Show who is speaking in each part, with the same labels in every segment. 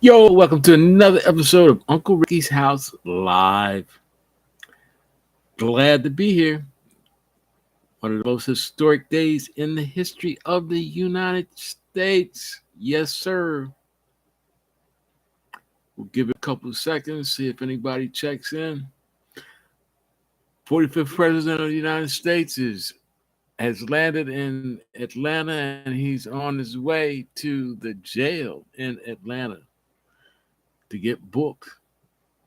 Speaker 1: Yo, welcome to another episode of Uncle Ricky's House Live. Glad to be here. One of the most historic days in the history of the United States. Yes, sir. We'll give it a couple of seconds, see if anybody checks in. 45th President of the United States has landed in Atlanta and he's on his way to the jail in Atlanta to get booked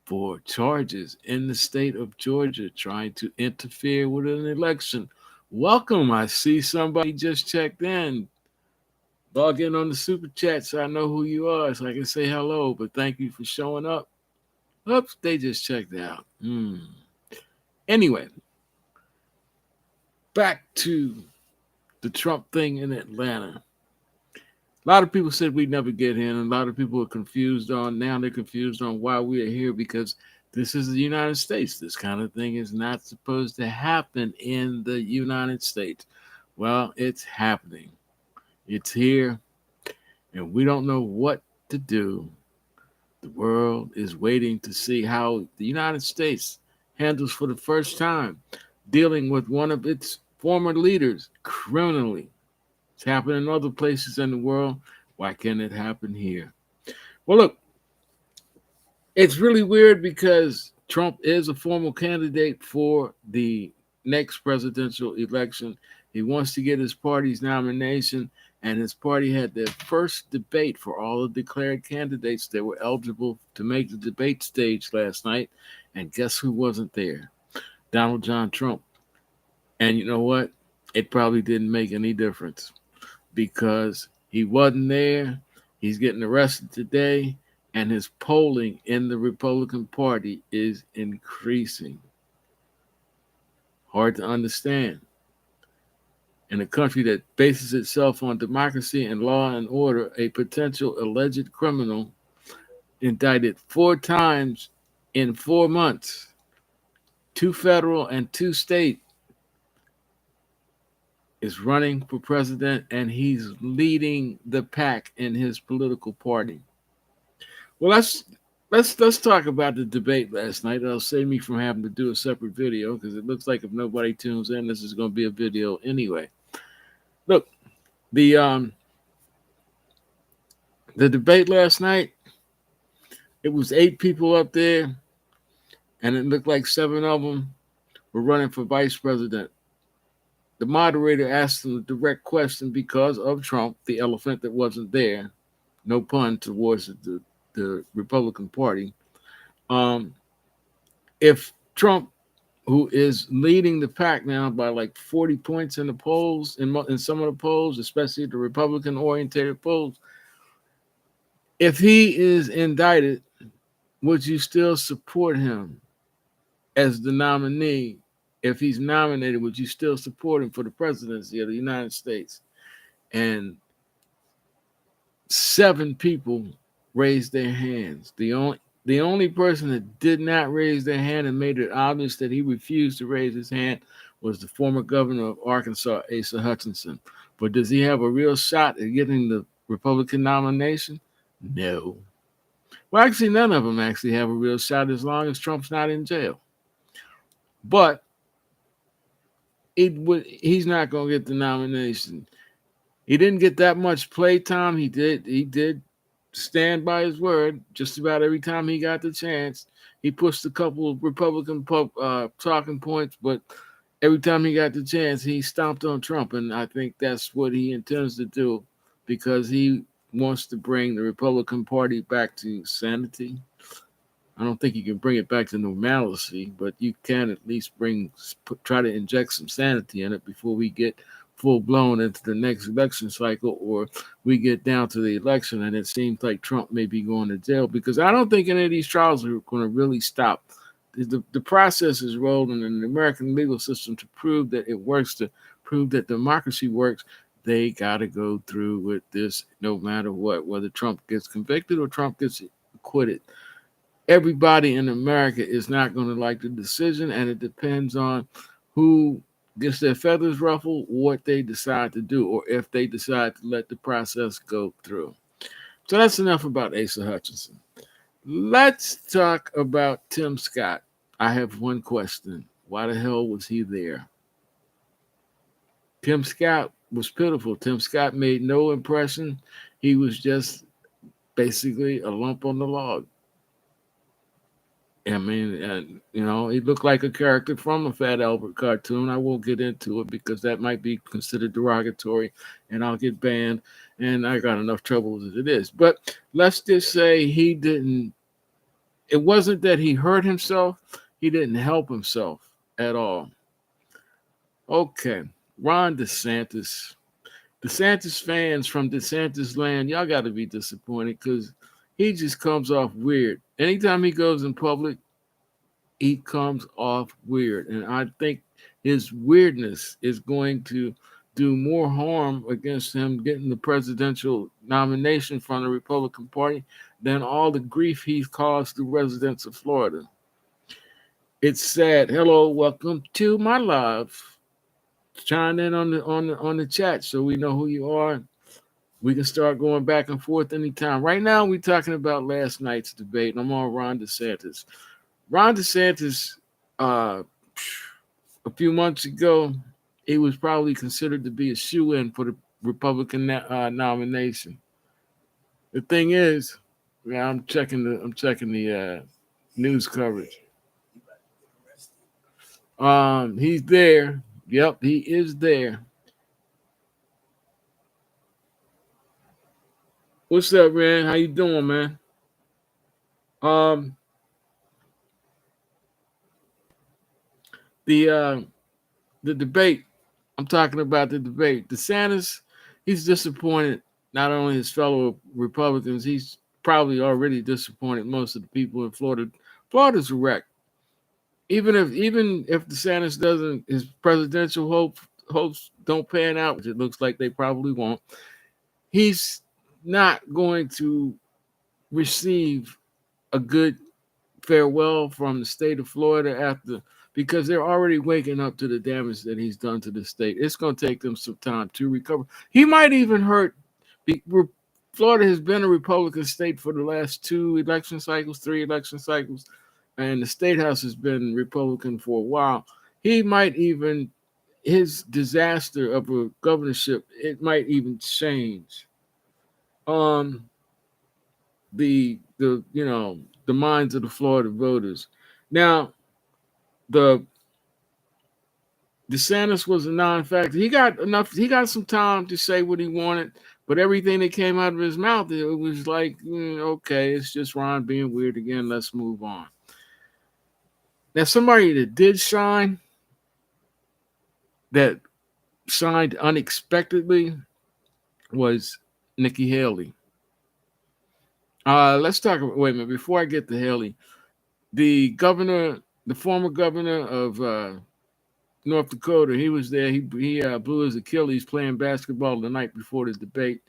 Speaker 1: for charges in the state of Georgia trying to interfere with an election. Welcome. I see somebody just checked in. Log in on the super chat so I know who you are so I can say hello. But thank you for showing up. Oops, they just checked out. Anyway, back to the Trump thing in Atlanta. A lot of people said we'd never get in. A lot of people are confused on now. They're confused on why we are here because this is the United States. This kind of thing is not supposed to happen in the United States. Well, it's happening. It's here, and we don't know what to do. The world is waiting to see how the United States handles for the first time dealing with one of its former leaders criminally. It's happened in other places in the world. Why can't it happen here? Well, look, it's really weird because Trump is a formal candidate for the next presidential election. He wants to get his party's nomination, and his party had their first debate for all the declared candidates that were eligible to make the debate stage last night. And guess who wasn't there? Donald John Trump. And you know what? It probably didn't make any difference because he wasn't there. He's getting arrested today, and his polling in the Republican Party is increasing. Hard to understand. In a country that bases itself on democracy and law and order, a potential alleged criminal indicted 4 times in 4 months, 2 federal and 2 state, is running for president, and he's leading the pack in his political party. Well, let's talk about the debate last night. That'll save me from having to do a separate video because it looks like if nobody tunes in, this is going to be a video anyway. Look, the the debate last night, it was 8 people up there, and it looked like 7 of them were running for vice president. The moderator asked them a direct question because of Trump, the elephant that wasn't there. No pun towards the Republican Party. Um, if Trump, who is leading the pack now by like 40 points in the polls, in some of the polls, especially the Republican-oriented polls, if he is indicted, would you still support him as the nominee? If he's nominated, would you still support him for the presidency of the United States? And 7 people raised their hands. The only person that did not raise their hand and made it obvious that he refused to raise his hand was the former governor of Arkansas, Asa Hutchinson. But does he have a real shot at getting the Republican nomination? No. Well, actually, none of them actually have a real shot as long as Trump's not in jail. But he's not going to get the nomination. He didn't get that much play time. He did stand by his word just about every time he got the chance. He pushed a couple of Republican talking points, but every time he got the chance, he stomped on Trump. And I think that's what he intends to do because he wants to bring the Republican Party back to sanity. I don't think you can bring it back to normalcy, but you can at least try to inject some sanity in it before we get full blown into the next election cycle, or we get down to the election and it seems like Trump may be going to jail, because I don't think any of these trials are going to really stop. The process is rolling in the American legal system to prove that it works, to prove that democracy works. They got to go through with this no matter what, whether Trump gets convicted or Trump gets acquitted. Everybody in America is not going to like the decision, and it depends on who gets their feathers ruffled, what they decide to do, or if they decide to let the process go through. So that's enough about Asa Hutchinson. Let's talk about Tim Scott. I have one question. Why the hell was he there? Tim Scott was pitiful. Tim Scott made no impression. He was just basically a lump on the log. I mean, he looked like a character from a Fat Albert cartoon. I won't get into it because that might be considered derogatory and I'll get banned. And I got enough trouble as it is. But let's just say he didn't, it wasn't that he hurt himself, he didn't help himself at all. Okay, Ron DeSantis. DeSantis fans from DeSantis land, y'all got to be disappointed because he just comes off weird. Anytime he goes in public, he comes off weird. And I think his weirdness is going to do more harm against him getting the presidential nomination from the Republican Party than all the grief he's caused the residents of Florida. It's sad. Hello, welcome to my live. Chime in on the chat so we know who you are. We can start going back and forth anytime. Right now, we're talking about last night's debate. I'm on Ron DeSantis. Ron DeSantis, a few months ago, he was probably considered to be a shoe-in for the Republican nomination. The thing is, I'm checking the news coverage. He's there. Yep, he is there. What's up, man? How you doing, man? Um, the debate. I'm talking about the debate. DeSantis, he's disappointed not only his fellow Republicans, he's probably already disappointed most of the people in Florida. Florida's a wreck. Even if DeSantis doesn't, his presidential hopes don't pan out, which it looks like they probably won't. He's not going to receive a good farewell from the state of Florida after, because they're already waking up to the damage that he's done to the state. It's going to take them some time to recover. He might even hurt. Florida has been a Republican state for the last 3 election cycles, and the state house has been Republican for a while. He might even, his disaster of a governorship, it might even change the minds of the Florida voters. Now, the DeSantis was a non-factor. He got some time to say what he wanted, but everything that came out of his mouth, it was like, okay, it's just Ron being weird again. Let's move on. Now, somebody that did shine, that shined unexpectedly, was Nikki Haley. Let's talk about, wait a minute, before I get to Haley, the former governor of North Dakota, he was there. He blew his Achilles playing basketball the night before the debate,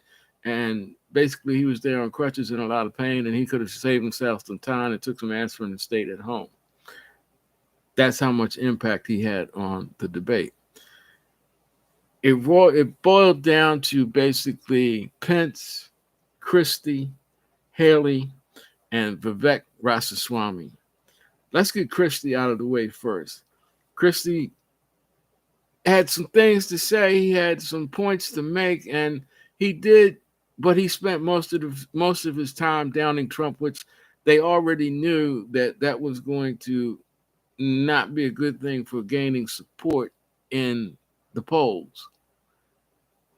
Speaker 1: and basically he was there on crutches in a lot of pain, and he could have saved himself some time and took some aspirin and stayed at home. That's how much impact he had on the debate. It boiled down to basically Pence, Christie, Haley, and Vivek Ramaswamy. Let's get Christie out of the way first. Christie had some things to say. He had some points to make, and he did, but he spent most of his time downing Trump, which they already knew that was going to not be a good thing for gaining support in the polls.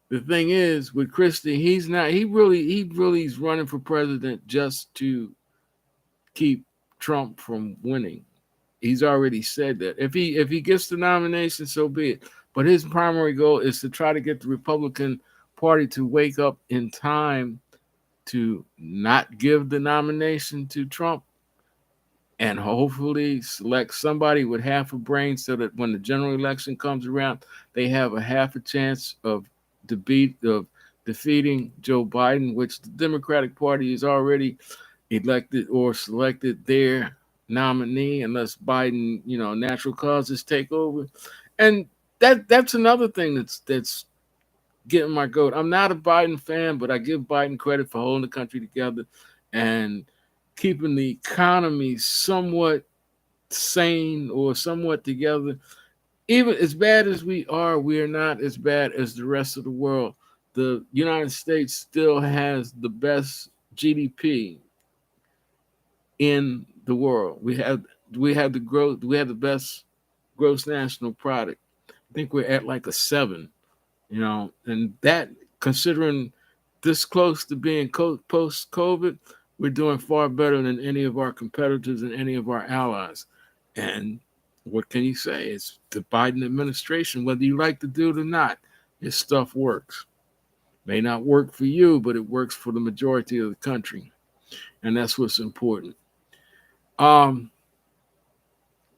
Speaker 1: The thing is, with Christie, he really is running for president just to keep Trump from winning. He's already said that. If he gets the nomination, so be it. But his primary goal is to try to get the Republican Party to wake up in time to not give the nomination to Trump and hopefully select somebody with half a brain so that when the general election comes around, they have a half a chance of defeating Joe Biden, which the Democratic Party is already elected or selected their nominee unless Biden, natural causes take over. And that's another thing that's getting my goat. I'm not a Biden fan, but I give Biden credit for holding the country together and keeping the economy somewhat sane or somewhat together. Even as bad as we are not as bad as the rest of the world. The United States still has the best GDP in the world. We have the growth. We have the best gross national product. I think we're at like a 7. And that, considering this close to being post COVID, we're doing far better than any of our competitors and any of our allies. And what can you say? It's the Biden administration, whether you like to do it or not, this stuff works. May not work for you, but it works for the majority of the country. And that's what's important. Um,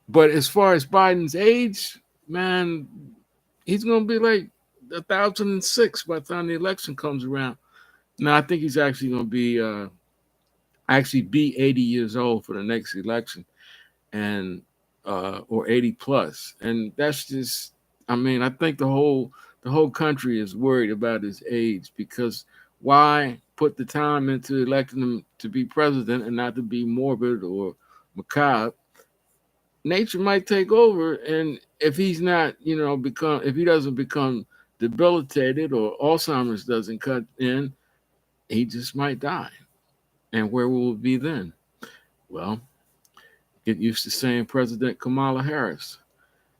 Speaker 1: but as far as Biden's age, man, he's going to be like 1,006 by the time the election comes around. No, I think he's actually going to be 80 years old for the next election, and or 80 plus, and that's just. I mean, I think the whole country is worried about his age because why put the time into electing him to be president and not to be morbid or macabre? Nature might take over, and if he's not, if he doesn't become debilitated or Alzheimer's doesn't cut in, he just might die. And where will it be then? Well, get used to saying President Kamala Harris.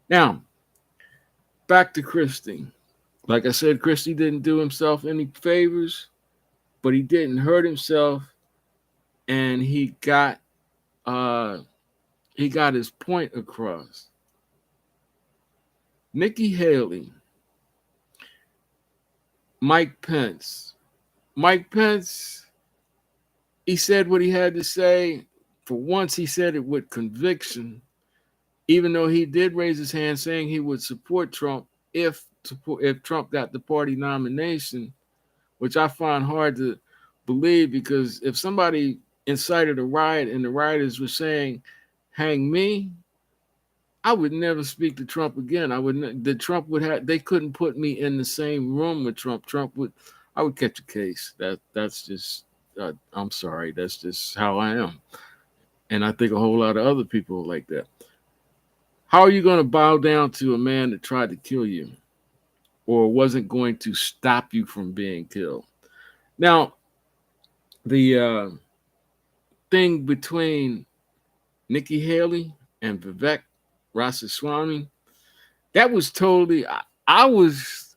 Speaker 1: Now, back to Christie. Like I said, Christie didn't do himself any favors, but he didn't hurt himself, and he got his point across. Nikki Haley, Mike Pence. Mike Pence, he said what he had to say. For once, he said it with conviction, even though he did raise his hand saying he would support Trump if Trump got the party nomination, which I find hard to believe because if somebody incited a riot and the rioters were saying, hang me, I would never speak to Trump again. They couldn't put me in the same room with Trump. I would catch a case. That's just, I'm sorry. That's just how I am. And I think a whole lot of other people are like that. How are you going to bow down to a man that tried to kill you or wasn't going to stop you from being killed? Now, the thing between Nikki Haley and Vivek Ramaswamy, that was totally, I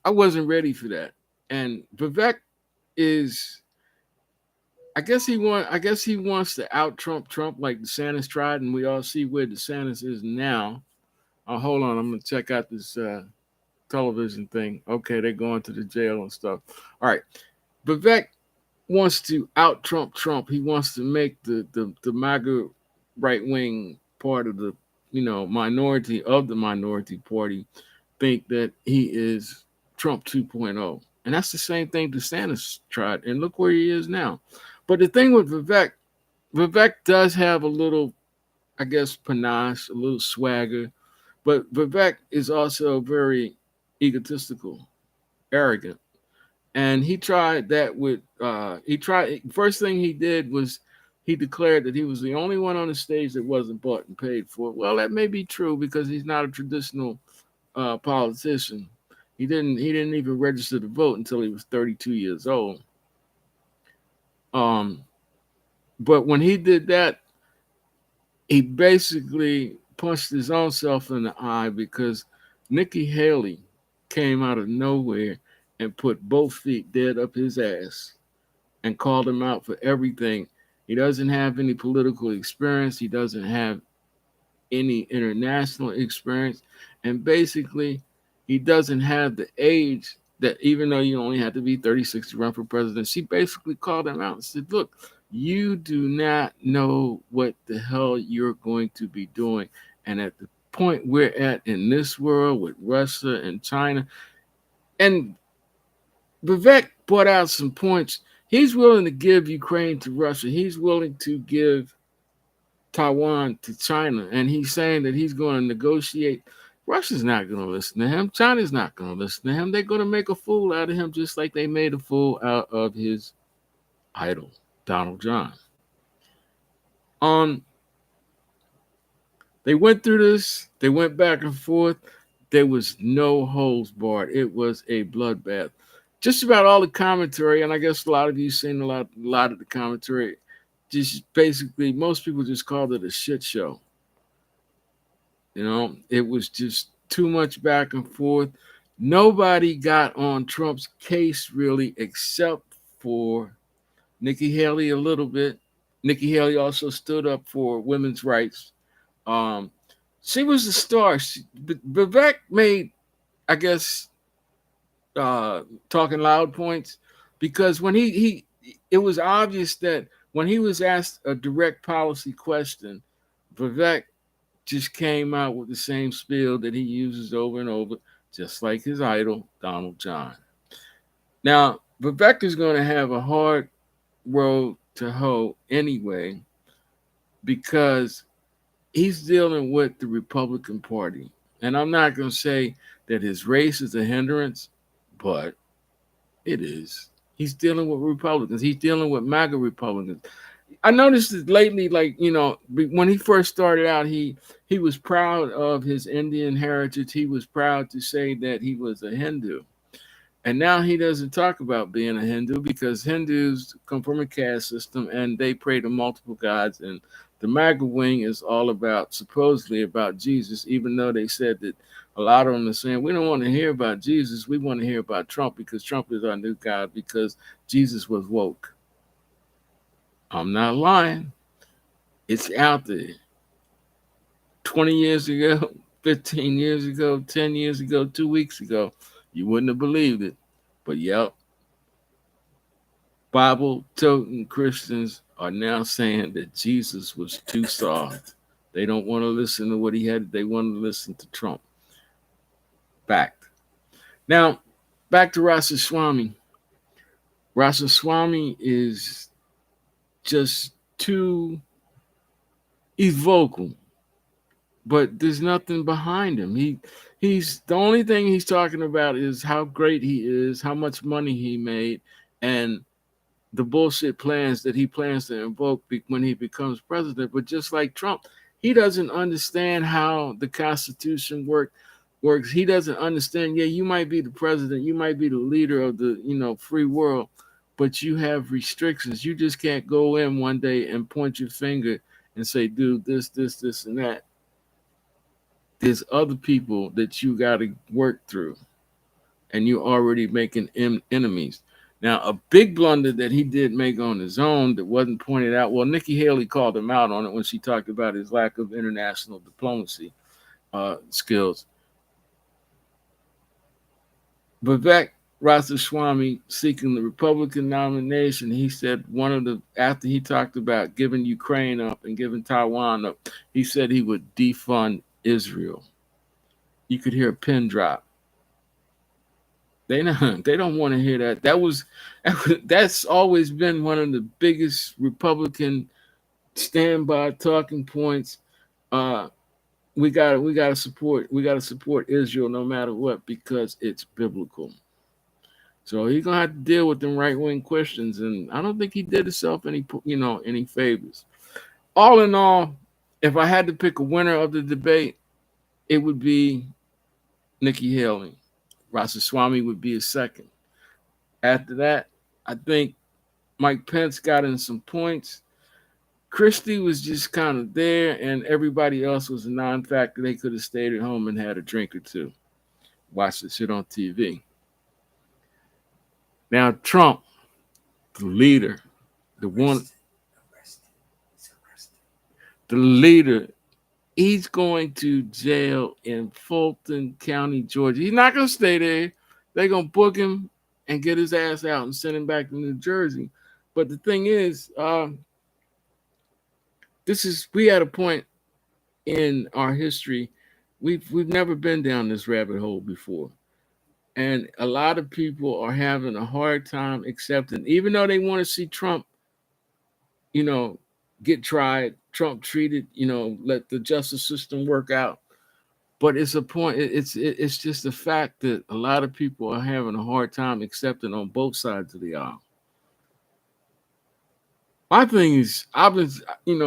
Speaker 1: wasn't ready for that. And Vivek is, I guess he wants to out Trump like DeSantis tried, and we all see where DeSantis is now. Oh, hold on, I'm gonna check out this television thing. Okay, they're going to the jail and stuff. All right, Vivek wants to out Trump. He wants to make the MAGA right wing part of the minority of the minority party think that he is Trump 2.0. And that's the same thing DeSantis tried. And look where he is now. But the thing with Vivek does have a little, I guess, panache, a little swagger. But Vivek is also very egotistical, arrogant. And he tried that with, first thing he did was he declared that he was the only one on the stage that wasn't bought and paid for. Well, that may be true because he's not a traditional politician. He didn't even register to vote until he was 32 years old. But when he did that, he basically punched his own self in the eye because Nikki Haley came out of nowhere and put both feet dead up his ass and called him out for everything. He doesn't have any political experience. He doesn't have any international experience. And basically, he doesn't have the age that, even though you only have to be 36 to run for president, she basically called him out and said, look, you do not know what the hell you're going to be doing. And at the point we're at in this world with Russia and China, and Vivek brought out some points. He's willing to give Ukraine to Russia. He's willing to give Taiwan to China. And he's saying that he's going to negotiate. Russia's not going to listen to him. China's not going to listen to him. They're going to make a fool out of him just like they made a fool out of his idol, Donald John. Um, they went through this. They went back and forth. There was no holds barred. It was a bloodbath. Just about all the commentary, and I guess a lot of you seen a lot of the commentary. Just basically, most people just called it a shit show. It was just too much back and forth. Nobody got on Trump's case really, except for Nikki Haley a little bit. Nikki Haley also stood up for women's rights. Um, she was the star. Vivek made, I guess, talking loud points because when he it was obvious that when he was asked a direct policy question, Vivek just came out with the same spiel that he uses over and over, just like his idol, Donald John. Now, Vivek is going to have a hard road to hoe anyway because he's dealing with the Republican Party. And I'm not going to say that his race is a hindrance, but it is. He's dealing with Republicans. He's dealing with MAGA Republicans. I noticed that lately, like, when he first started out, he was proud of his Indian heritage. He was proud to say that he was a Hindu. And now he doesn't talk about being a Hindu because Hindus come from a caste system and they pray to multiple gods. And the MAGA wing is all about, supposedly about Jesus, even though they said that a lot of them are saying, we don't want to hear about Jesus. We want to hear about Trump because Trump is our new God because Jesus was woke. I'm not lying. It's out there. 20 years ago, 15 years ago, 10 years ago, 2 weeks ago, you wouldn't have believed it. But yep, Bible-toting Christians are now saying that Jesus was too soft. They don't want to listen to what he had. They want to listen to Trump. Fact. Now, back to Ramaswamy. Ramaswamy is just he's vocal, but there's nothing behind him. He's the only thing he's talking about is how great he is, how much money he made, and the bullshit plans that he plans to invoke when he becomes president. But just like Trump, he doesn't understand how the Constitution works. He doesn't understand, yeah, you might be the president, you might be the leader of the free world, but you have restrictions. You just can't go in one day and point your finger and say, dude, this, and that. There's other people that you got to work through, and you're already making enemies. Now, a big blunder that he did make on his own that wasn't pointed out, well, Nikki Haley called him out on it when she talked about his lack of international diplomacy skills. Vivek Ramaswamy seeking the Republican nomination, he said after he talked about giving Ukraine up and giving Taiwan up, he said he would defund Israel. You could hear a pin drop. They don't want to hear that. That's always been one of the biggest Republican standby talking points. We gotta support Israel no matter what because it's biblical. So he's gonna have to deal with them right wing questions, and I don't think he did himself any favors. All in all, if I had to pick a winner of the debate, it would be Nikki Haley. Ramaswamy would be a second. After that, I think Mike Pence got in some points. Christie was just kind of there, and everybody else was a non-factor. They could have stayed at home and had a drink or two, watched the shit on TV. Now, Trump, the leader, the leader, he's going to jail in Fulton County, Georgia. He's not going to stay there. They're going to book him and get his ass out and send him back to New Jersey. But the thing is, we had a point in our history. We've never been down this rabbit hole before. And a lot of people are having a hard time accepting, even though they want to see Trump, get tried, Trump treated, let the justice system work out. But it's a point. It's just the fact that a lot of people are having a hard time accepting on both sides of the aisle. My thing is, I've been,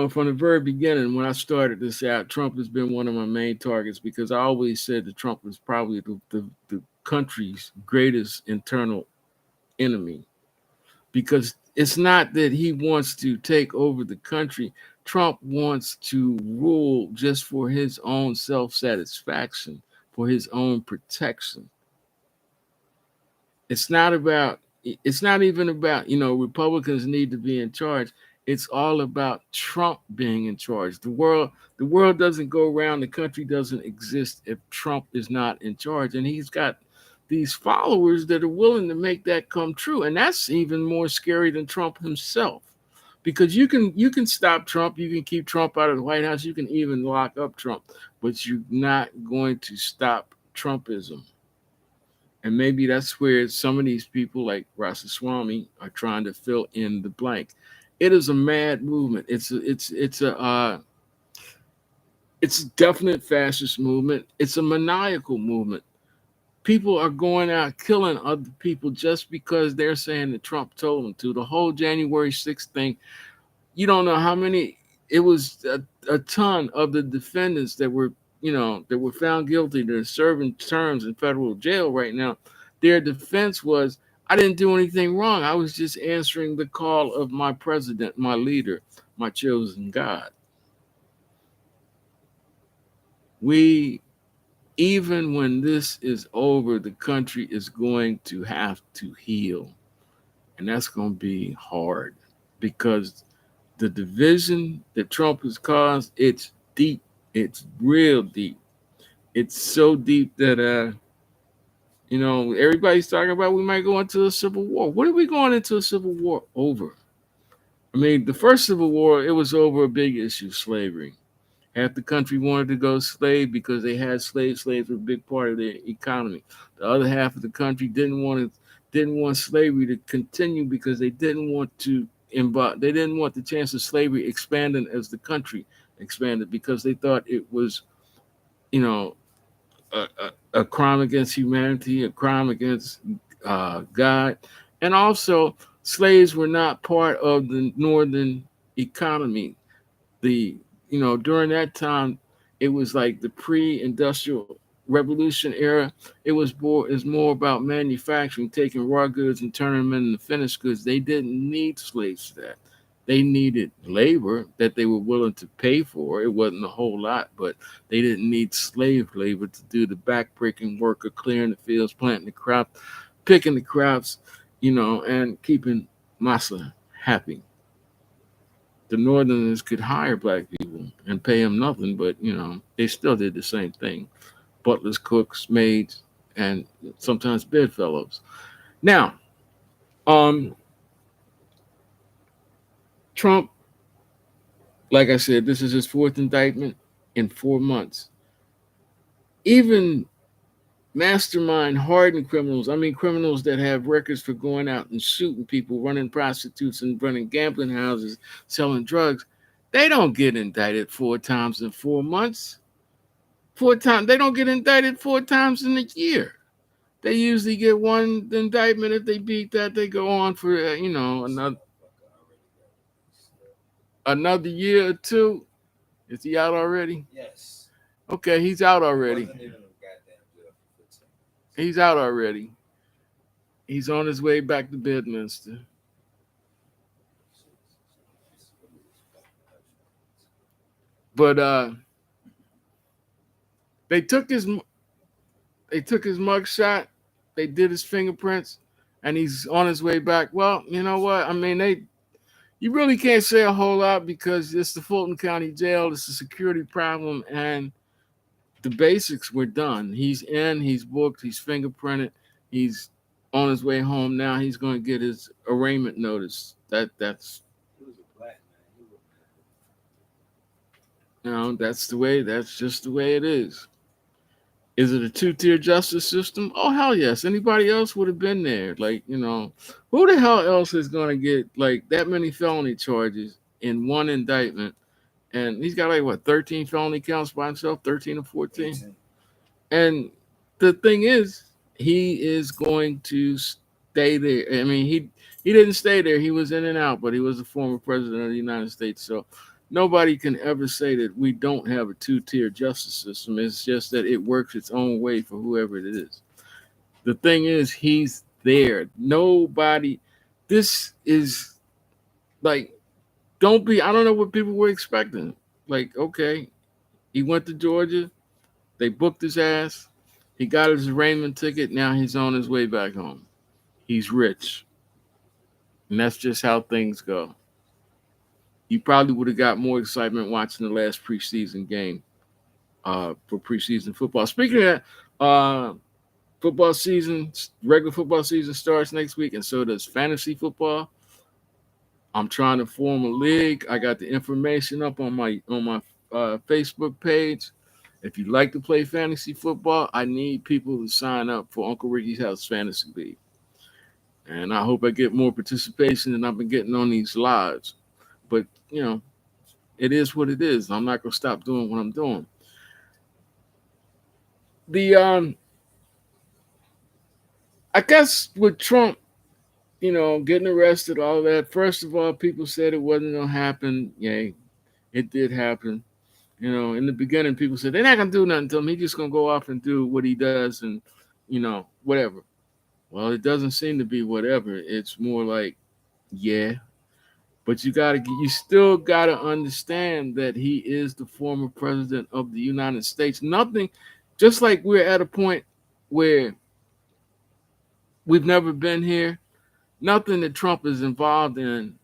Speaker 1: from the very beginning when I started this out, Trump has been one of my main targets because I always said that Trump was probably the country's greatest internal enemy. Because it's not that he wants to take over the country. Trump wants to rule just for his own self satisfaction, for his own protection. It's not about, it's not even about, Republicans need to be in charge. It's all about Trump being in charge. The world doesn't go around, the country doesn't exist if Trump is not in charge. And he's got these followers that are willing to make that come true. And that's even more scary than Trump himself. Because you can stop Trump, you can keep Trump out of the White House, you can even lock up Trump, but you're not going to stop Trumpism. And maybe that's where some of these people like Ramaswamy are trying to fill in the blank. It is a mad movement. It's a definite fascist movement. It's a maniacal movement. People are going out killing other people just because they're saying that Trump told them to. The whole January 6th thing, you don't know how many. It was a ton of the defendants that were found guilty. They're serving terms in federal jail right now. Their defense was, I didn't do anything wrong. I was just answering the call of my president, my leader, my chosen God. We, even when this is over, the country is going to have to heal. And that's going to be hard because the division that Trump has caused, it's deep. It's real deep. It's so deep that everybody's talking about we might go into a civil war. What are we going into a civil war over? I mean, the first Civil War, it was over a big issue, slavery. Half the country wanted to go slave because they had slaves. Slaves were a big part of their economy. The other half of the country didn't want slavery to continue because they didn't want they didn't want the chance of slavery expanding as the country expanded because they thought it was, you know, a crime against humanity, a crime against God. And also, slaves were not part of the northern economy. During that time, it was like the pre-industrial revolution era. It was more about manufacturing, taking raw goods and turning them into finished goods. They didn't need slaves for that. They needed labor that they were willing to pay for. It wasn't a whole lot, but they didn't need slave labor to do the backbreaking work of clearing the fields, planting the crop, picking the crops, and keeping massa happy. The Northerners could hire black people and pay them nothing, but they still did the same thing. Butlers, cooks, maids, and sometimes bedfellows. Now, um, Trump, like I said, this is his fourth indictment in 4 months. Even mastermind hardened criminals, I mean criminals that have records for going out and shooting people, running prostitutes and running gambling houses, selling drugs, they don't get indicted 4 times in 4 months. 4 times, they don't get indicted 4 times in a year. They usually get one indictment. If they beat that, they go on for another year or two. Is he out already?
Speaker 2: Yes.
Speaker 1: Okay, he's out already.
Speaker 2: Wasn't even a goddamn jail for 15
Speaker 1: He's out already. He's on his way back to Bedminster. But they took his they took his mug shot. They did his fingerprints, and he's on his way back. Well, you know what? I mean, you really can't say a whole lot because it's the Fulton County Jail. It's a security problem, and the basics were done. He's in. He's booked. He's fingerprinted. He's on his way home now. He's going to get his arraignment notice. That's
Speaker 2: He was a black man. He would
Speaker 1: that's the way. That's just the way it is. Is it a two-tier justice system? Oh hell yes. Anybody else would have been there. Like, who the hell else is gonna get like that many felony charges in one indictment? And he's got like what, 13 felony counts by himself, 13 or 14?
Speaker 2: 18.
Speaker 1: And the thing is, he is going to stay there. I mean, he didn't stay there. He was in and out, but he was a former president of the United States. So nobody can ever say that we don't have a two-tier justice system. It's just that it works its own way for whoever it is. The thing is, he's there. Nobody. This is like, don't be. I don't know what people were expecting. Like, okay, he went to Georgia. They booked his ass. He got his arraignment ticket. Now he's on his way back home. He's rich. And that's just how things go. You probably would have got more excitement watching the last preseason game for preseason football. Speaking of that, football season, regular football season starts next week, and so does fantasy football. I'm trying to form a league. I got the information up on my Facebook page. If you'd like to play fantasy football, I need people to sign up for Uncle Ricky's House Fantasy League. And I hope I get more participation than I've been getting on these lives. But, it is what it is. I'm not going to stop doing what I'm doing. The I guess with Trump, getting arrested, all that, first of all, people said it wasn't going to happen. Yay, it did happen. In the beginning, people said they're not going to do nothing to him. He's just going to go off and do what he does and, whatever. Well, it doesn't seem to be whatever. It's more like, yeah. But you still gotta understand that he is the former president of the United States. Nothing, just like we're at a point where we've never been here, nothing that Trump is involved in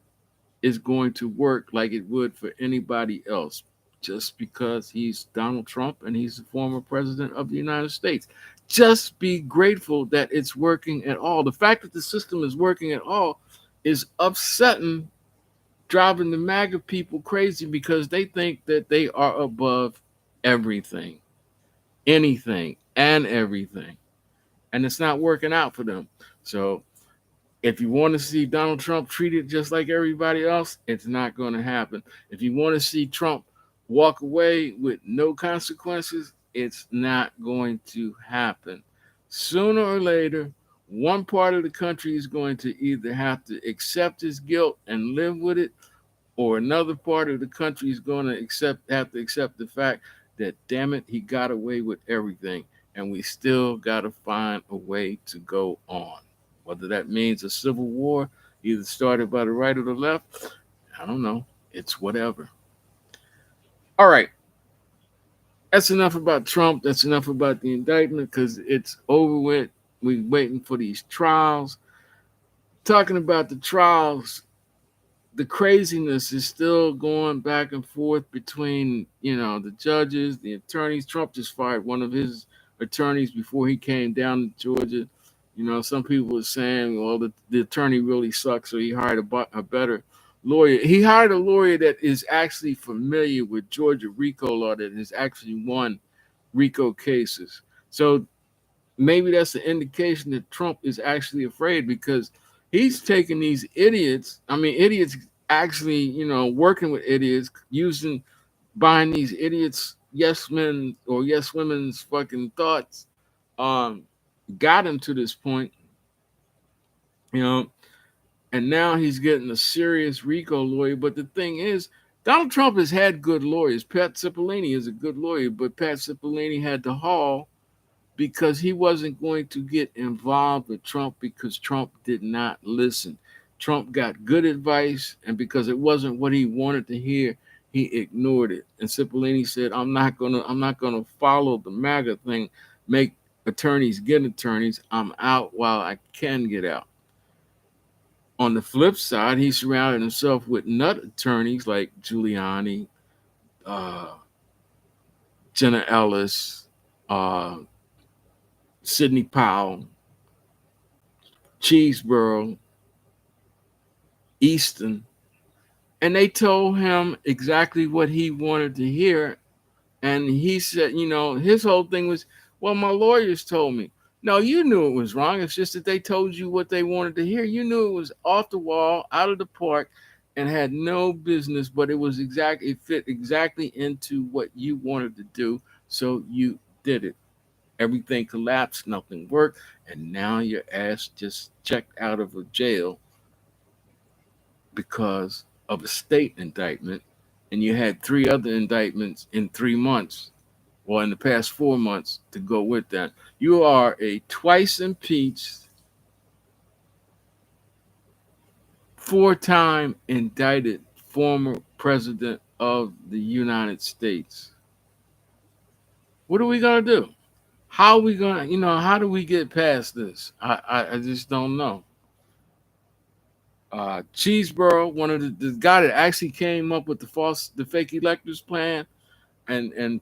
Speaker 1: is going to work like it would for anybody else. Just because he's Donald Trump and he's the former president of the United States. Just be grateful that it's working at all. The fact that the system is working at all is upsetting, driving the MAGA people crazy because they think that they are above everything, anything, and everything. And it's not working out for them. So if you want to see Donald Trump treated just like everybody else, it's not going to happen. If you want to see Trump walk away with no consequences, it's not going to happen. Sooner or later, one part of the country is going to either have to accept his guilt and live with it, or another part of the country is going to have to accept the fact that, damn it, he got away with everything, and we still got to find a way to go on. Whether that means a civil war, either started by the right or the left, I don't know. It's whatever. All right, that's enough about Trump. That's enough about the indictment because it's over with. We're waiting for these trials. Talking about the trials, the craziness is still going back and forth between the judges, the attorneys. Trump just fired one of his attorneys before he came down to Georgia. Some people are saying, well, the attorney really sucks, so he hired a better lawyer. He hired a lawyer that is actually familiar with Georgia RICO law, that has actually won RICO cases. So maybe that's an indication that Trump is actually afraid because he's taking these idiots. I mean, idiots actually, working with idiots, buying these idiots, yes men or yes women's fucking thoughts, um, got him to this point, you know, and now he's getting a serious RICO lawyer. But the thing is, Donald Trump has had good lawyers. Pat Cipollone is a good lawyer, but Pat Cipollone had to haul because he wasn't going to get involved with Trump because Trump did not listen. Trump got good advice, and because it wasn't what he wanted to hear, he ignored it. And Cipollone said, I'm not gonna follow the MAGA thing, make attorneys get attorneys. I'm out while I can get out. On the flip side, he surrounded himself with nut attorneys like Giuliani, uh, Jenna Ellis, uh, Sidney Powell, Cheeseborough, Easton, and they told him exactly what he wanted to hear. And he said, his whole thing was, well, my lawyers told me. No, you knew it was wrong. It's just that they told you what they wanted to hear. You knew it was off the wall, out of the park, and had no business, but it fit exactly into what you wanted to do. So you did it. Everything collapsed, nothing worked, and now your ass just checked out of a jail because of a state indictment, and you had three other indictments in 3 months, or in the past 4 months, to go with that. You are a twice impeached, four-time indicted former president of the United States. What are we gonna do? How are we gonna, how do we get past this? I just don't know. Cheeseboro, one of the guy that actually came up with the fake electors plan, and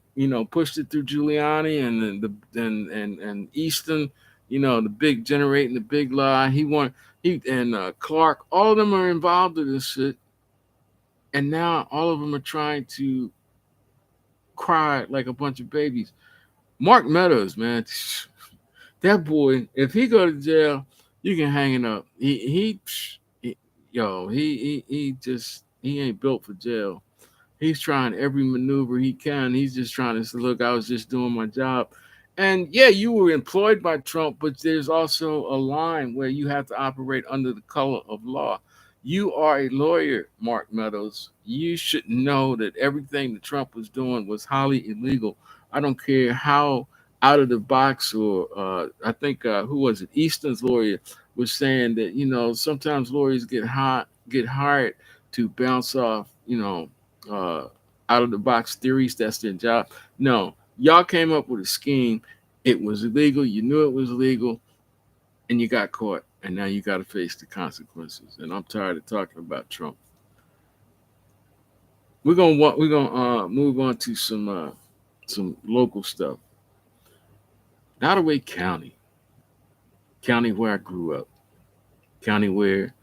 Speaker 1: pushed it through Giuliani and then and Easton, the big generating the big lie. He and Clark, all of them are involved in this shit, and now all of them are trying to cry like a bunch of babies. Mark Meadows, man, that boy, if he go to jail, you can hang it up. He yo, he just he ain't built for jail. He's trying every maneuver he can. He's just trying to say, look, I was just doing my job. And yeah, you were employed by Trump, but there's also a line where you have to operate under the color of law. You are a lawyer, Mark Meadows. You should know that everything that Trump was doing was highly illegal. I don't care how out of the box, or I think who was it? Easton's lawyer was saying that sometimes lawyers get hired to bounce off uh, out of the box theories. That's their job. No, y'all came up with a scheme. It was illegal. You knew it was illegal, and you got caught. And now you got to face the consequences. And I'm tired of talking about Trump. We're gonna move on to some local stuff. Nottoway County, county where I grew up, county where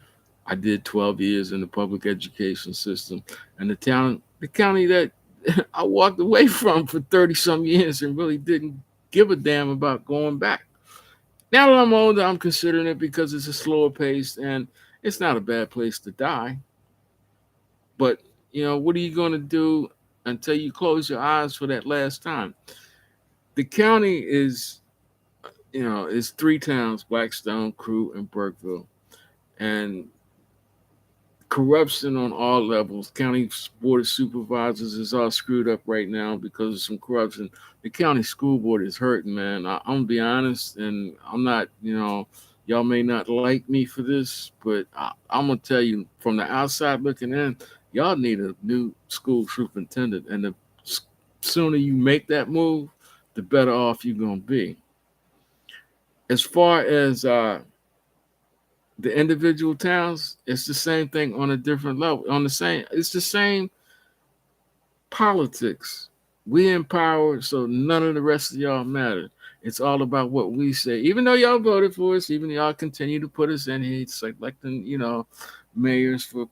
Speaker 1: I did 12 years in the public education system, and the county that I walked away from for 30 some years and really didn't give a damn about going back. Now that I'm older, I'm considering it because it's a slower pace and it's not a bad place to die. But, what are you going to do until you close your eyes for that last time? The county is three towns: Blackstone, Crew, and Burkeville. And corruption on all levels. County board of supervisors is all screwed up right now because of some corruption. The county school board is hurting, man. I'm gonna be honest, and I'm not, y'all may not like me for this, but I'm gonna tell you from the outside looking in, y'all need a new school superintendent, and the sooner you make that move, the better off you're gonna be. As far as the individual towns, it's the same thing on a different level. It's the same politics. We empower, so none of the rest of y'all matter. It's all about what we say. Even though y'all voted for us, even y'all continue to put us in here, it's like electing, mayors for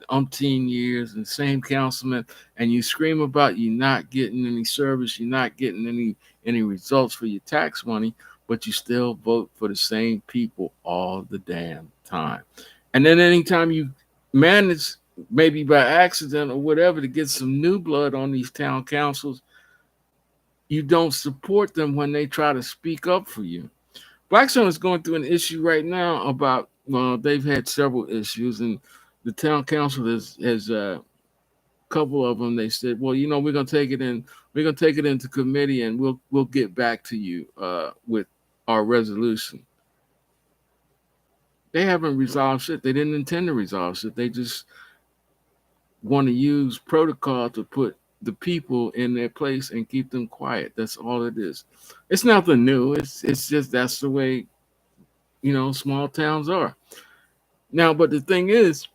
Speaker 1: umpteen years and same councilman, and you scream about you not getting any service, you're not getting any results for your tax money, but you still vote for the same people all the damn time. And then anytime you manage, maybe by accident or whatever, to get some new blood on these town councils, you don't support them when they try to speak up for you. Blackstone is going through an issue right now about, well, they've had several issues, and the town council has a couple of them. They said, well, we're gonna take it into committee, and we'll get back to you with our resolution. They haven't resolved shit. They didn't intend to resolve shit. They just want to use protocol to put the people in their place and keep them quiet. That's all it is. It's nothing new. It's just that's the way small towns are now. But the thing is,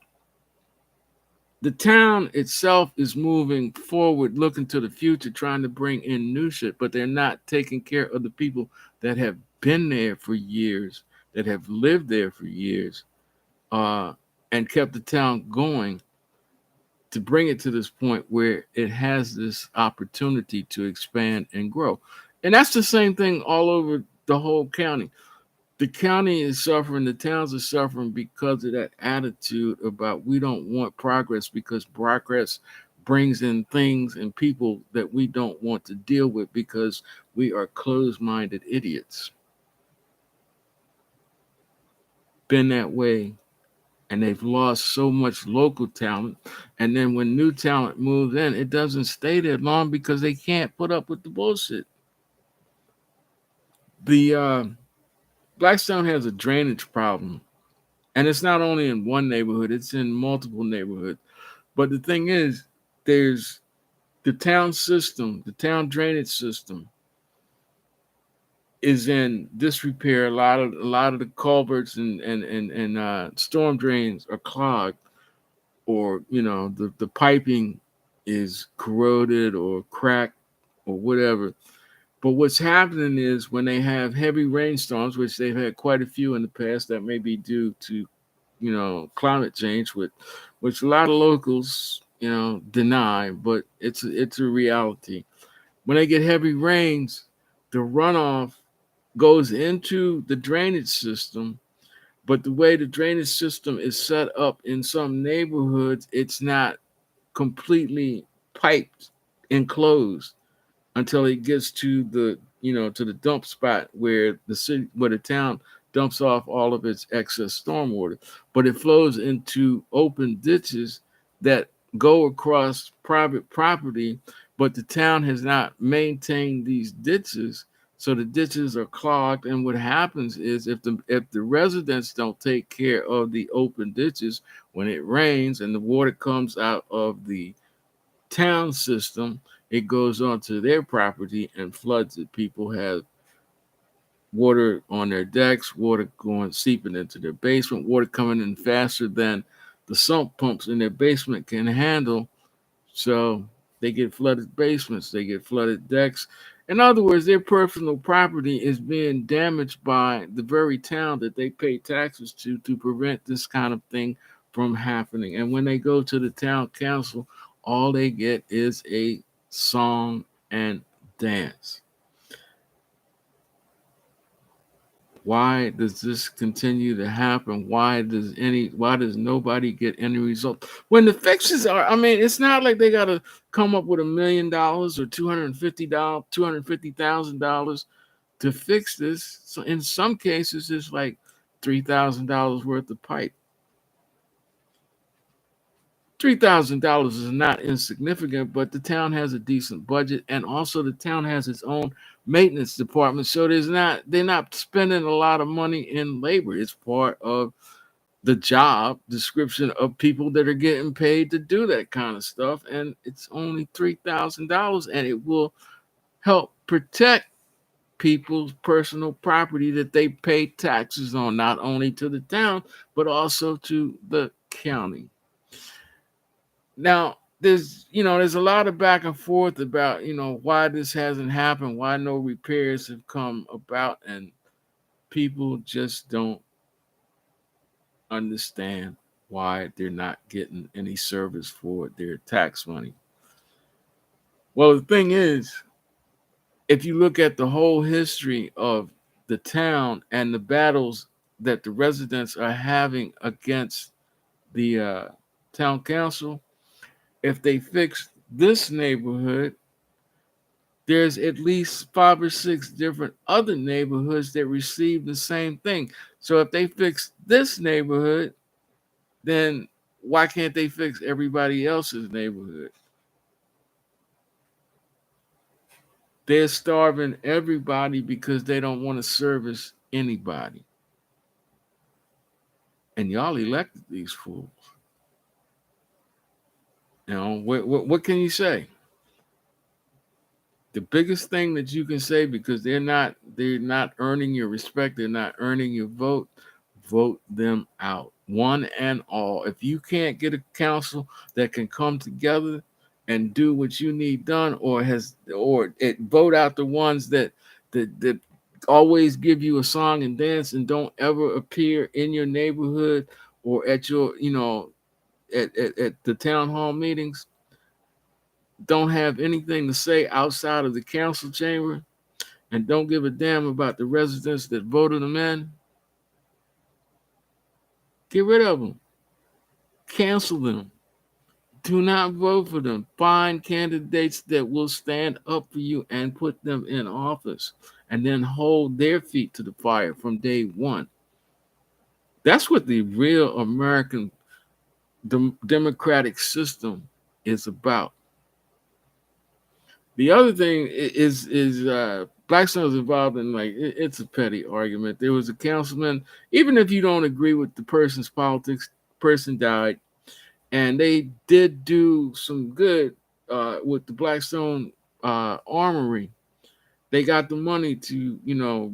Speaker 1: the town itself is moving forward, looking to the future, trying to bring in new shit, but they're not taking care of the people that have been there for years, that have lived there for years, uh, and kept the town going to bring it to this point where it has this opportunity to expand and grow. And that's the same thing all over the whole county. The county is suffering, the towns are suffering because of that attitude about we don't want progress because progress brings in things and people that we don't want to deal with because we are closed-minded idiots. Been that way, and they've lost so much local talent. And then when new talent moves in, it doesn't stay there long because they can't put up with the bullshit. The Blackstone has a drainage problem, and it's not only in one neighborhood; it's in multiple neighborhoods. But the thing is, there's the town system, the town drainage system is in disrepair. A lot of the culverts and storm drains are clogged, or the piping is corroded or cracked or whatever. But what's happening is when they have heavy rainstorms, which they've had quite a few in the past, that may be due to climate change, which a lot of locals deny, but it's a reality. When they get heavy rains, the runoff goes into the drainage system, but the way the drainage system is set up in some neighborhoods, it's not completely piped enclosed until it gets to the dump spot where the town dumps off all of its excess stormwater. But it flows into open ditches that go across private property, but the town has not maintained these ditches, so the ditches are clogged. And what happens is, if the residents don't take care of the open ditches, when it rains and the water comes out of the town system, it goes onto their property and floods it. People have water on their decks, water going seeping into their basement, water coming in faster than the sump pumps in their basement can handle. So they get flooded basements, they get flooded decks. In other words, their personal property is being damaged by the very town that they pay taxes to prevent this kind of thing from happening. And when they go to the town council, all they get is a song and dance. Why does this continue to happen? Why does nobody get any result? When the fixes are, I mean, it's not like they gotta come up with $1 million or $250,000 to fix this. So in some cases it's like $3,000 worth of pipe. $3,000 is not insignificant, but the town has a decent budget, and also the town has its own maintenance department. So they're not spending a lot of money in labor. It's part of the job description of people that are getting paid to do that kind of stuff, and it's only $3,000, and it will help protect people's personal property that they pay taxes on, not only to the town but also to the county. Now, there's a lot of back and forth about why this hasn't happened, why no repairs have come about, and people just don't understand why they're not getting any service for their tax money. Well, the thing is, if you look at the whole history of the town and the battles that the residents are having against the town council, if they fix this neighborhood, there's at least 5 or 6 different other neighborhoods that receive the same thing. So if they fix this neighborhood, then why can't they fix everybody else's neighborhood? They're starving everybody because they don't want to service anybody. And y'all elected these fools. What can you say? The biggest thing that you can say, because they're not earning your respect, they're not earning your vote them out, one and all. If you can't get a council that can come together and do what you need done, or vote out the ones that always give you a song and dance and don't ever appear in your neighborhood or at your at the town hall meetings, don't have anything to say outside of the council chamber, and don't give a damn about the residents that voted them in, get rid of them, cancel them, Do not vote for them. Find candidates that will stand up for you and put them in office and then hold their feet to the fire from day one. That's what the real American democratic system is about. The other thing is Blackstone was involved in it's a petty argument. There was a councilman, even if you don't agree with the person's politics, person died, and they did do some good with the Blackstone Armory. They got the money to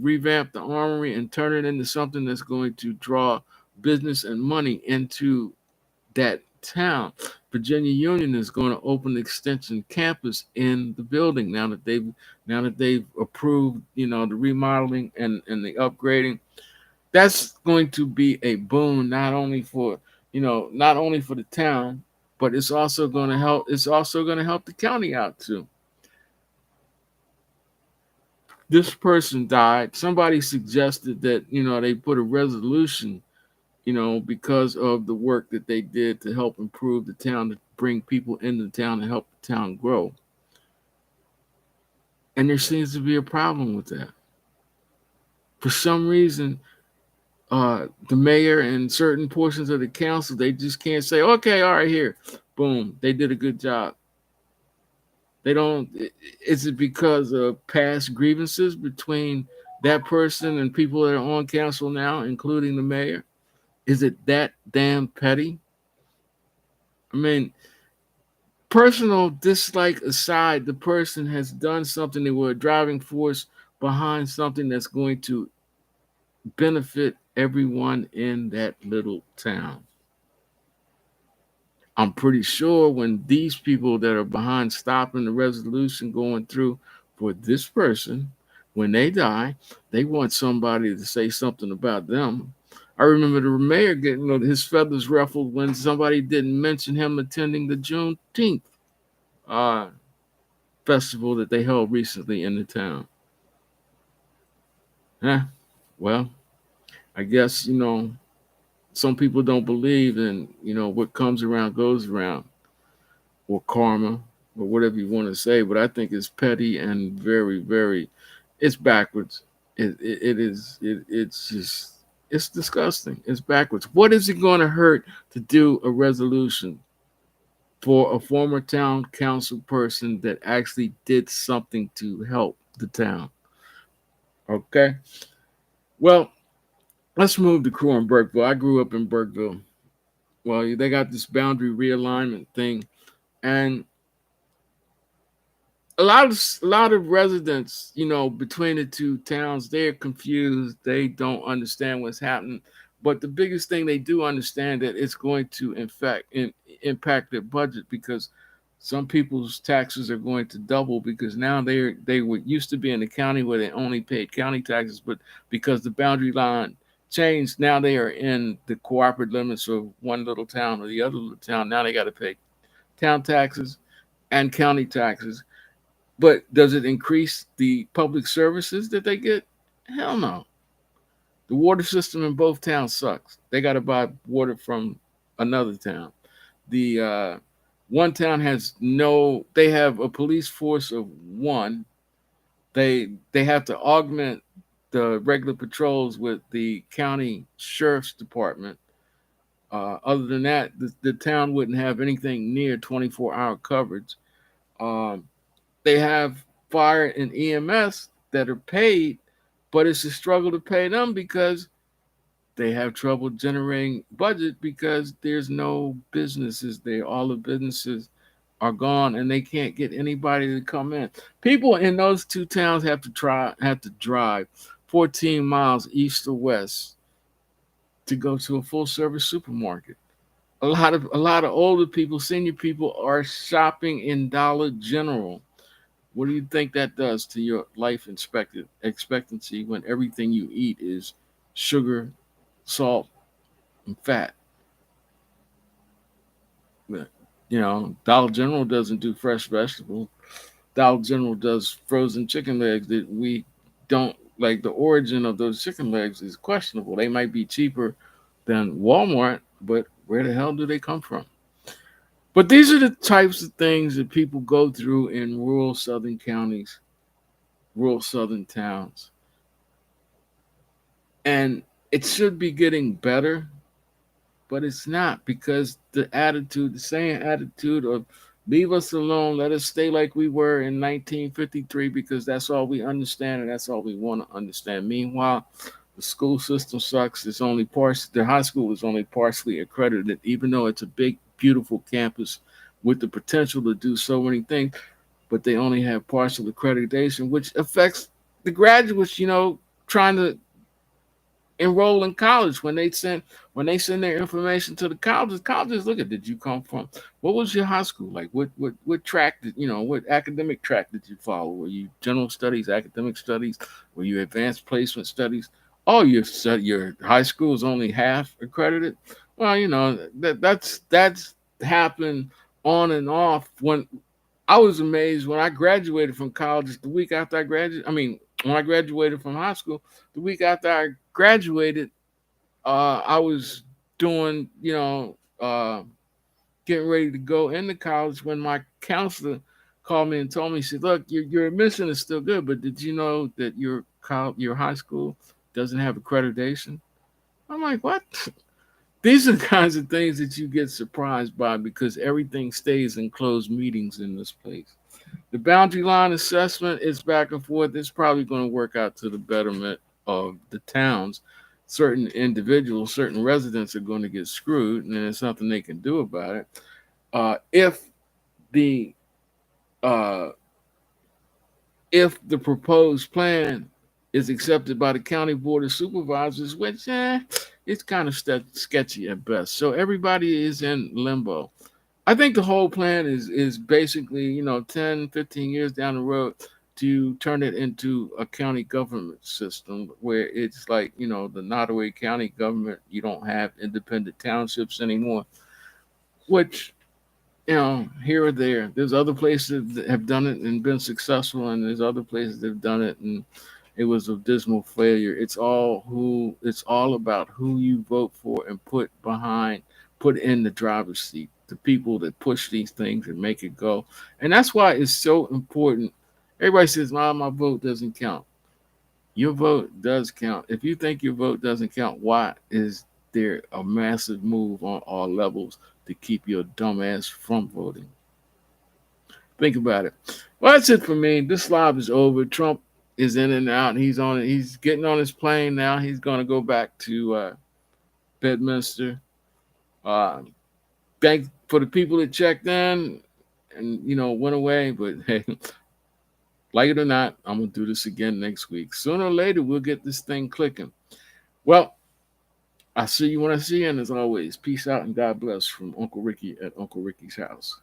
Speaker 1: revamp the armory and turn it into something that's going to draw business and money into that town. Virginia Union is going to open an extension campus in the building now that they've approved the remodeling and the upgrading. That's going to be a boon not only for the town, but it's also going to help the county out too. This person died. Somebody suggested that they put a resolution because of the work that they did to help improve the town, to bring people into the town and help the town grow. And there seems to be a problem with that. For some reason, the mayor and certain portions of the council, they just can't say, okay, all right, here, boom, they did a good job. They don't. Is it because of past grievances between that person and people that are on council now, including the mayor? Is it that damn petty? I mean, personal dislike aside, the person has done something. They were a driving force behind something that's going to benefit everyone in that little town. I'm pretty sure when these people that are behind stopping the resolution going through for this person, when they die, they want somebody to say something about them. I remember the mayor getting his feathers ruffled when somebody didn't mention him attending the Juneteenth uh, festival that they held recently in the town. Eh, well, I guess some people don't believe in what comes around goes around, or karma, or whatever you want to say. But I think it's petty and very, very, it's backwards. It's just, it's disgusting. It's backwards. What is it going to hurt to do a resolution for a former town council person that actually did something to help the town? Okay. Well, let's move to Crew in Burkeville. I grew up in Burkeville. Well, they got this boundary realignment thing, and a lot of residents, between the two towns, they're confused. They don't understand what's happening. But the biggest thing they do understand that it's going to impact their budget, because some people's taxes are going to double, because now they were used to be in the county where they only paid county taxes, but because the boundary line changed, now they are in the cooperative limits of one little town or the other little town. Now they got to pay town taxes and county taxes. But does it increase the public services that they get? Hell no. The water system in both towns sucks. They got to buy water from another town. The one town has no. They have a police force of one. They have to augment the regular patrols with the county sheriff's department. Other than that, the town wouldn't have anything near 24-hour coverage. Um, they have fire and EMS that are paid, but it's a struggle to pay them because they have trouble generating budget because there's no businesses there. All the businesses are gone and they can't get anybody to come in. People in those two towns have to drive 14 miles east or west to go to a full service supermarket. A lot of older people, senior people are shopping in Dollar General. What do you think that does to your life expectancy when everything you eat is sugar, salt, and fat? But, Dollar General doesn't do fresh vegetables. Dollar General does frozen chicken legs that we don't like. The origin of those chicken legs is questionable. They might be cheaper than Walmart, but where the hell do they come from? But these are the types of things that people go through in rural southern counties, rural southern towns. And it should be getting better, but it's not because the same attitude of leave us alone, let us stay like we were in 1953 because that's all we understand and that's all we want to understand. Meanwhile, the school system sucks. The high school is only partially accredited, even though it's a big, beautiful campus with the potential to do so many things, but they only have partial accreditation, which affects the graduates, trying to enroll in college when they send their information to the colleges look at, did you come from, what was your high school like, what track did what academic track did you follow, were you general studies, academic studies, were you advanced placement studies, oh your high school is only half accredited. Well, that's happened on and off. When I was amazed when I graduated from college, the week after I graduated, I mean, when I graduated from high school, the week after I graduated, I was doing, getting ready to go into college when my counselor called me and told me, she said, look, your admission is still good, but did you know that your high school doesn't have accreditation? I'm like, what? These are the kinds of things that you get surprised by because everything stays in closed meetings in this place. The boundary line assessment is back and forth. It's probably going to work out to the betterment of the towns. Certain individuals, certain residents are going to get screwed, and there's nothing they can do about it. If the uh, if the proposed plan is accepted by the county board of supervisors, which it's kind of sketchy at best. So everybody is in limbo. I think the whole plan is basically, 10, 15 years down the road to turn it into a county government system where it's like, the Nottoway County government, you don't have independent townships anymore, which, here or there. There's other places that have done it and been successful, and there's other places that have done it and it was a dismal failure. It's all about who you vote for and put in the driver's seat, the people that push these things and make it go. And that's why it's so important. Everybody says, my vote doesn't count. Your vote does count. If you think your vote doesn't count, why is there a massive move on all levels to keep your dumb ass from voting? Think about it. Well, that's it for me. This live is over. Trump is in and out. He's on it. He's getting on his plane now. He's going to go back to Bedminster. Uh, Thank for the people that checked in and went away. But hey, like it or not, I'm gonna do this again next week. Sooner or later, we'll get this thing clicking. Well, I see you when I see you, and as always, peace out and God bless from Uncle Ricky at Uncle Ricky's house.